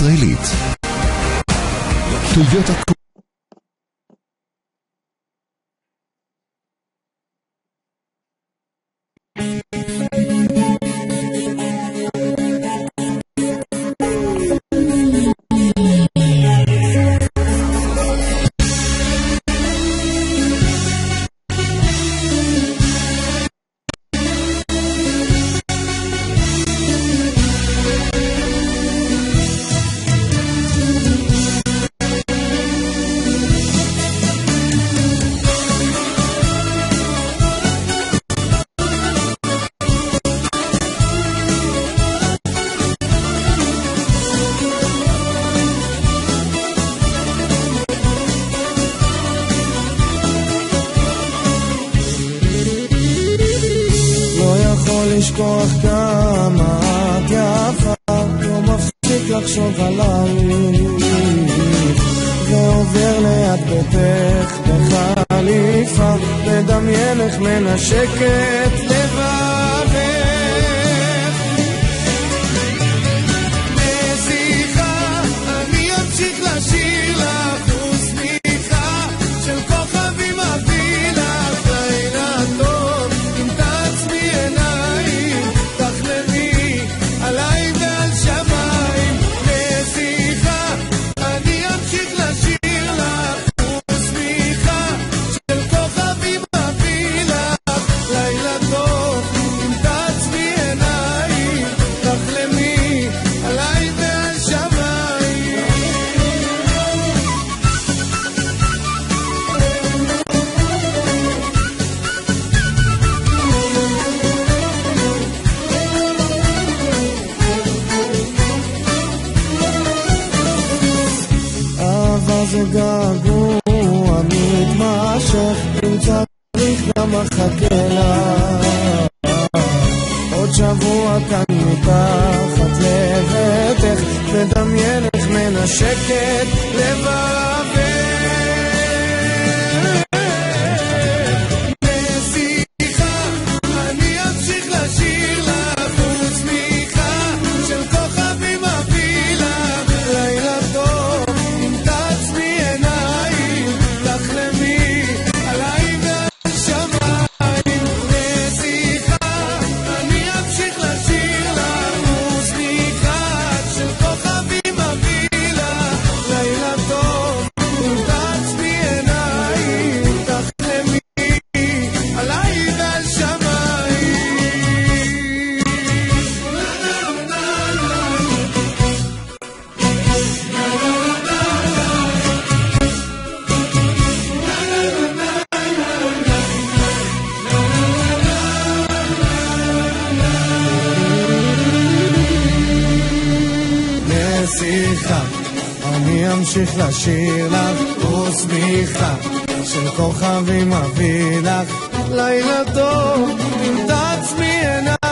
ישראלית. טויוטה לשכוח כמה את יפה, לא מפסיק לחשוב עלייך, ועובר ליד ביתך בחליפה, מדמיין איך מנשקת לבבך. בשיחה אני אמשיך לשיר לך ושמיכה של כוכבים אביא לך לילה טוב אם תעצמי עיניים תחלמי עליי ועל שמיים. בשיחה אני אמשיך לשיר לך ושמיכה של כוכבים אביא לך לילה טוב אם תעצמי עיניים תחלמי עליי ועל שמיים. אהבה זה געגוע מתמשך, אם צריך גם אחכה לך עוד שבוע כאן מתחת לביתך, מדמיין איך מנשקת לבבך. בשיחה אני אמשיך לשיר לך ושמיכה של כוכבים אביא לך לילה טוב אם תעצמי עיניים תחלמי עליי ועל שמיים. בשיחה אני אמשיך לשיר לך ושמיכה של כוכבים אביא לך לילה טוב אם תעצמי עיניים תחלמי עליי ועל שמיים. בשיחה אני אמשיך לשיר לך ושמיכה של כוכבים אביא לך לילה טוב אם תעצמי עיניים